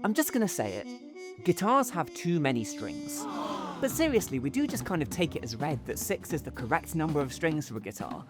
I'm just gonna say it. Guitars have too many strings. But seriously, we do just kind of take it as read that 6 is the correct number of strings for a guitar,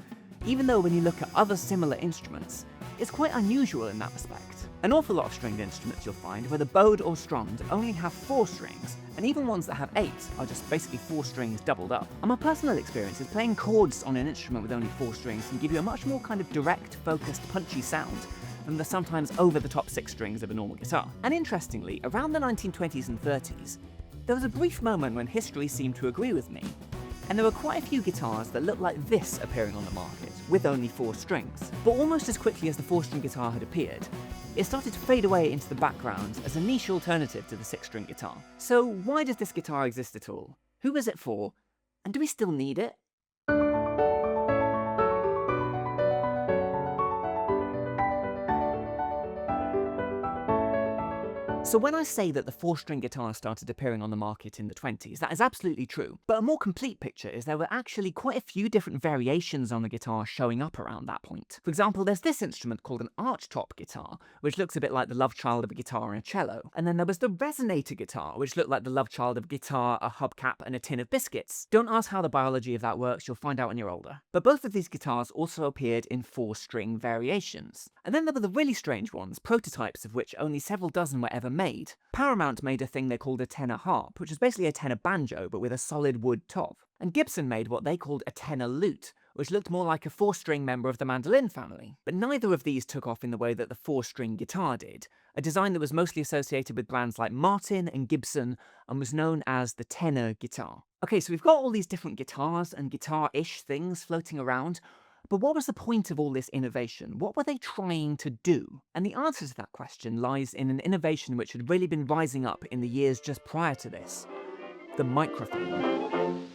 even though when you look at other similar instruments, it's quite unusual in that respect. An awful lot of stringed instruments you'll find, whether bowed or strummed, only have 4 strings, and even ones that have 8 are just basically 4 strings doubled up. And my personal experience is playing chords on an instrument with only 4 strings can give you a much more kind of direct, focused, punchy sound than the sometimes over-the-top 6 strings of a normal guitar. And interestingly, around the 1920s and 30s, there was a brief moment when history seemed to agree with me, and there were quite a few guitars that looked like this appearing on the market, with only 4 strings. But almost as quickly as the 4-string guitar had appeared, it started to fade away into the background as a niche alternative to the 6-string guitar. So why does this guitar exist at all? Who is it for? And do we still need it? So when I say that the 4-string guitar started appearing on the market in the 20s, that is absolutely true. But a more complete picture is there were actually quite a few different variations on the guitar showing up around that point. For example, there's this instrument called an archtop guitar, which looks a bit like the love child of a guitar and a cello. And then there was the resonator guitar, which looked like the love child of a guitar, a hubcap, and a tin of biscuits. Don't ask how the biology of that works, you'll find out when you're older. But both of these guitars also appeared in 4-string variations. And then there were the really strange ones, prototypes of which only several dozen were ever made. Paramount made a thing they called a tenor harp, which was basically a tenor banjo but with a solid wood top. And Gibson made what they called a tenor lute, which looked more like a 4-string member of the mandolin family. But neither of these took off in the way that the 4-string guitar did, a design that was mostly associated with brands like Martin and Gibson and was known as the tenor guitar. Okay, so we've got all these different guitars and guitar-ish things floating around, but what was the point of all this innovation? What were they trying to do? And the answer to that question lies in an innovation which had really been rising up in the years just prior to this: the microphone.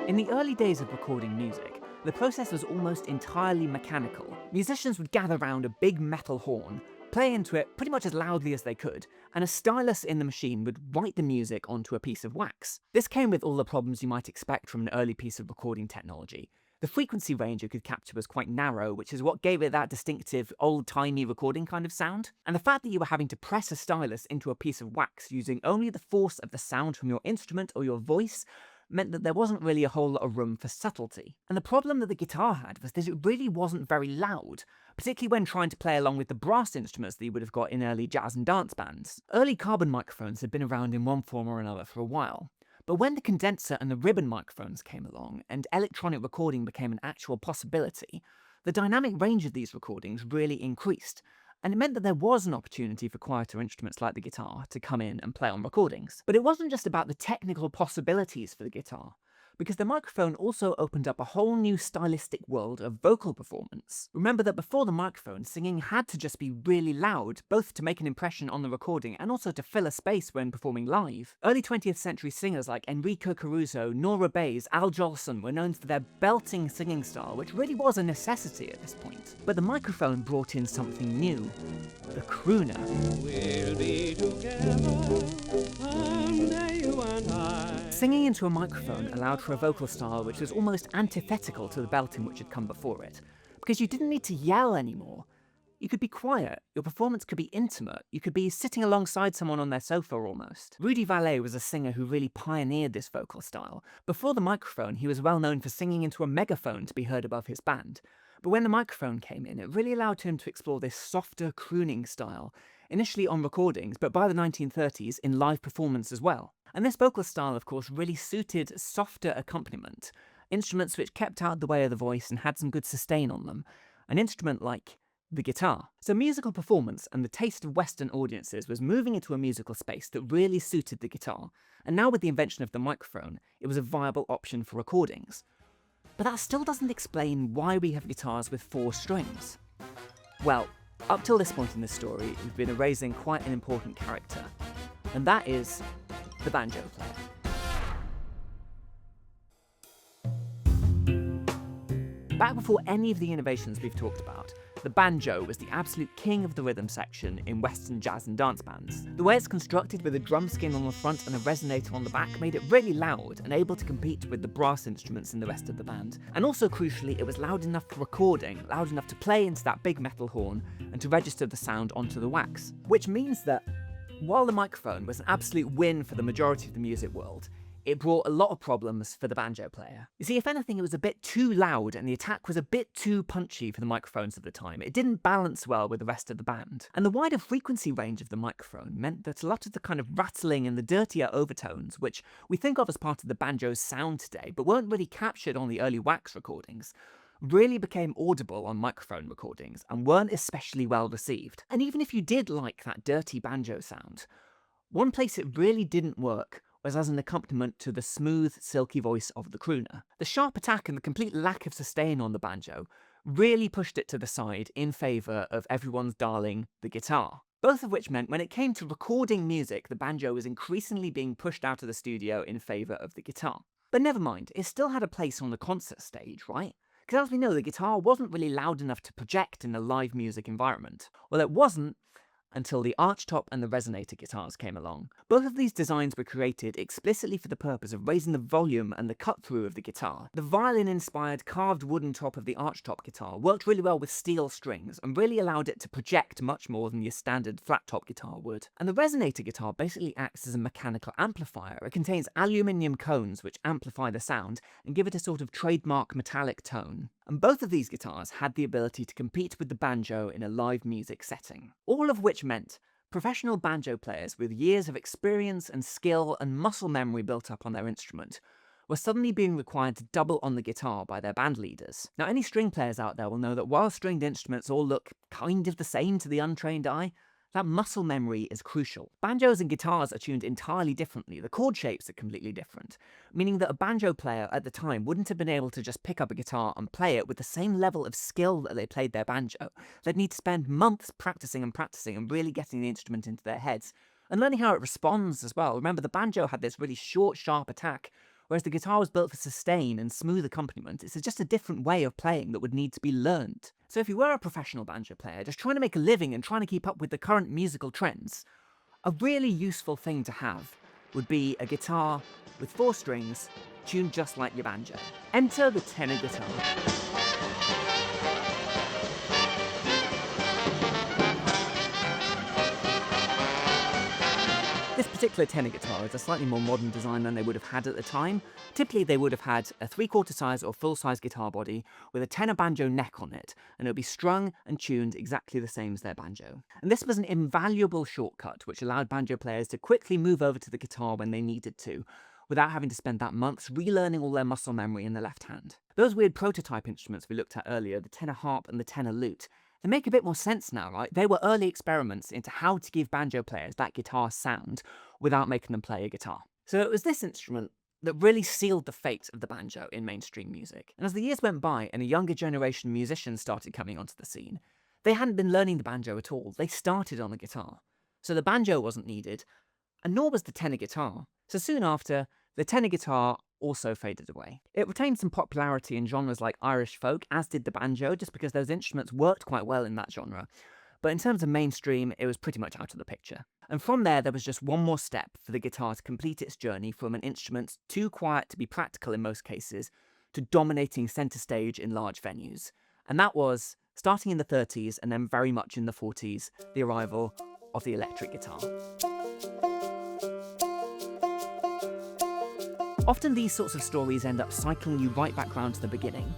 In the early days of recording music, the process was almost entirely mechanical. Musicians would gather round a big metal horn, play into it pretty much as loudly as they could, and a stylus in the machine would write the music onto a piece of wax. This came with all the problems you might expect from an early piece of recording technology. The frequency range it could capture was quite narrow, which is what gave it that distinctive, old-timey recording kind of sound. And the fact that you were having to press a stylus into a piece of wax using only the force of the sound from your instrument or your voice meant that there wasn't really a whole lot of room for subtlety. And the problem that the guitar had was that it really wasn't very loud, particularly when trying to play along with the brass instruments that you would have got in early jazz and dance bands. Early carbon microphones had been around in one form or another for a while, but when the condenser and the ribbon microphones came along and electronic recording became an actual possibility, the dynamic range of these recordings really increased, and it meant that there was an opportunity for quieter instruments like the guitar to come in and play on recordings. But it wasn't just about the technical possibilities for the guitar, because the microphone also opened up a whole new stylistic world of vocal performance. Remember that before the microphone, singing had to just be really loud, both to make an impression on the recording and also to fill a space when performing live. Early 20th century singers like Enrico Caruso, Nora Bayes, Al Jolson were known for their belting singing style, which really was a necessity at this point. But the microphone brought in something new: the crooner. We'll be together someday, you and I. Singing into a microphone allowed for a vocal style which was almost antithetical to the belting which had come before it, because you didn't need to yell anymore. You could be quiet, your performance could be intimate, you could be sitting alongside someone on their sofa almost. Rudy Vallée was a singer who really pioneered this vocal style. Before the microphone, he was well known for singing into a megaphone to be heard above his band. But when the microphone came in, it really allowed him to explore this softer crooning style, initially on recordings, but by the 1930s in live performance as well. And this vocal style, of course, really suited softer accompaniment, instruments which kept out the way of the voice and had some good sustain on them, an instrument like the guitar. So musical performance and the taste of Western audiences was moving into a musical space that really suited the guitar, and now with the invention of the microphone, it was a viable option for recordings. But that still doesn't explain why we have guitars with 4 strings. Well, up till this point in the story, we've been erasing quite an important character, and that is the banjo player. Back before any of the innovations we've talked about, the banjo was the absolute king of the rhythm section in Western jazz and dance bands. The way it's constructed with a drum skin on the front and a resonator on the back made it really loud and able to compete with the brass instruments in the rest of the band. And also crucially, it was loud enough for recording, loud enough to play into that big metal horn and to register the sound onto the wax. Which means that while the microphone was an absolute win for the majority of the music world, it brought a lot of problems for the banjo player. You see, if anything, it was a bit too loud and the attack was a bit too punchy for the microphones of the time. It didn't balance well with the rest of the band. And the wider frequency range of the microphone meant that a lot of the kind of rattling and the dirtier overtones, which we think of as part of the banjo's sound today, but weren't really captured on the early wax recordings, really became audible on microphone recordings and weren't especially well received. And even if you did like that dirty banjo sound, one place it really didn't work was as an accompaniment to the smooth, silky voice of the crooner. The sharp attack and the complete lack of sustain on the banjo really pushed it to the side in favour of everyone's darling, the guitar. Both of which meant when it came to recording music, the banjo was increasingly being pushed out of the studio in favour of the guitar. But never mind, it still had a place on the concert stage, right? Because as we know, the guitar wasn't really loud enough to project in a live music environment. Well, it wasn't until the archtop and the resonator guitars came along. Both of these designs were created explicitly for the purpose of raising the volume and the cut-through of the guitar. The violin-inspired carved wooden top of the archtop guitar worked really well with steel strings and really allowed it to project much more than your standard flat-top guitar would. And the resonator guitar basically acts as a mechanical amplifier. It contains aluminium cones which amplify the sound and give it a sort of trademark metallic tone. And both of these guitars had the ability to compete with the banjo in a live music setting. All of which meant professional banjo players with years of experience and skill and muscle memory built up on their instrument were suddenly being required to double on the guitar by their band leaders. Now, any string players out there will know that while stringed instruments all look kind of the same to the untrained eye, that muscle memory is crucial. Banjos and guitars are tuned entirely differently. The chord shapes are completely different, meaning that a banjo player at the time wouldn't have been able to just pick up a guitar and play it with the same level of skill that they played their banjo. They'd need to spend months practicing and really getting the instrument into their heads, and learning how it responds as well. Remember, the banjo had this really short, sharp attack, whereas the guitar was built for sustain and smooth accompaniment. It's just a different way of playing that would need to be learned. So if you were a professional banjo player, just trying to make a living and trying to keep up with the current musical trends, a really useful thing to have would be a guitar with 4 strings, tuned just like your banjo. Enter the tenor guitar. This particular tenor guitar is a slightly more modern design than they would have had at the time. Typically they would have had a 3/4 size or full size guitar body with a tenor banjo neck on it, and it would be strung and tuned exactly the same as their banjo. And this was an invaluable shortcut which allowed banjo players to quickly move over to the guitar when they needed to, without having to spend that months relearning all their muscle memory in the left hand. Those weird prototype instruments we looked at earlier, the tenor harp and the tenor lute, they make a bit more sense now, right? They were early experiments into how to give banjo players that guitar sound without making them play a guitar. So it was this instrument that really sealed the fate of the banjo in mainstream music. And as the years went by and a younger generation of musicians started coming onto the scene, they hadn't been learning the banjo at all. They started on the guitar. So the banjo wasn't needed, and nor was the tenor guitar. So soon after, the tenor guitar also faded away. It retained some popularity in genres like Irish folk, as did the banjo, just because those instruments worked quite well in that genre. But in terms of mainstream, it was pretty much out of the picture. And from there was just one more step for the guitar to complete its journey from an instrument too quiet to be practical in most cases, to dominating centre stage in large venues. And that was, starting in the 30s and then very much in the 40s, the arrival of the electric guitar. Often these sorts of stories end up cycling you right back round to the beginning,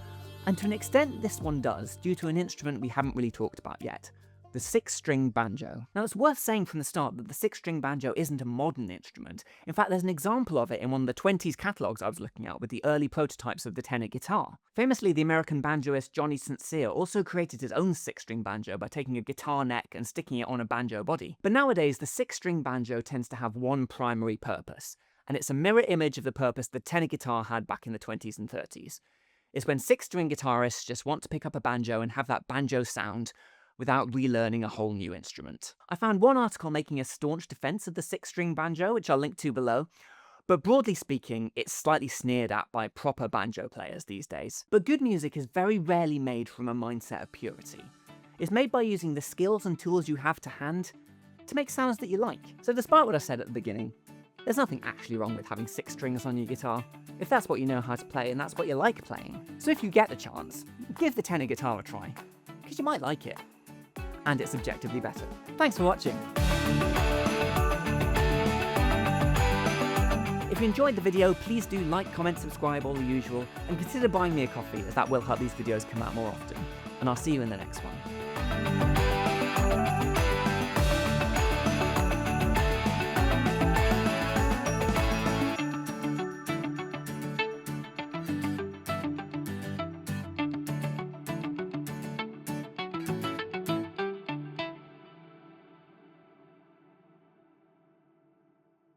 and to an extent this one does, due to an instrument we haven't really talked about yet, the 6-string banjo. Now it's worth saying from the start that the 6-string banjo isn't a modern instrument. In fact, there's an example of it in one of the 20s catalogues I was looking at with the early prototypes of the tenor guitar. Famously, the American banjoist Johnny St. Cyr also created his own 6-string banjo by taking a guitar neck and sticking it on a banjo body. But nowadays, the 6-string banjo tends to have one primary purpose, and it's a mirror image of the purpose the tenor guitar had back in the 20s and 30s. It's when 6-string guitarists just want to pick up a banjo and have that banjo sound without relearning a whole new instrument. I found one article making a staunch defense of the 6-string banjo, which I'll link to below, but broadly speaking, it's slightly sneered at by proper banjo players these days. But good music is very rarely made from a mindset of purity. is made by using the skills and tools you have to hand to make sounds that you like. So despite what I said at the beginning, there's nothing actually wrong with having 6 strings on your guitar, if that's what you know how to play and that's what you like playing. So if you get the chance, give the tenor guitar a try, because you might like it. And it's objectively better. Thanks for watching. If you enjoyed the video, please do like, comment, subscribe, all the usual, and consider buying me a coffee, as that will help these videos come out more often. And I'll see you in the next one.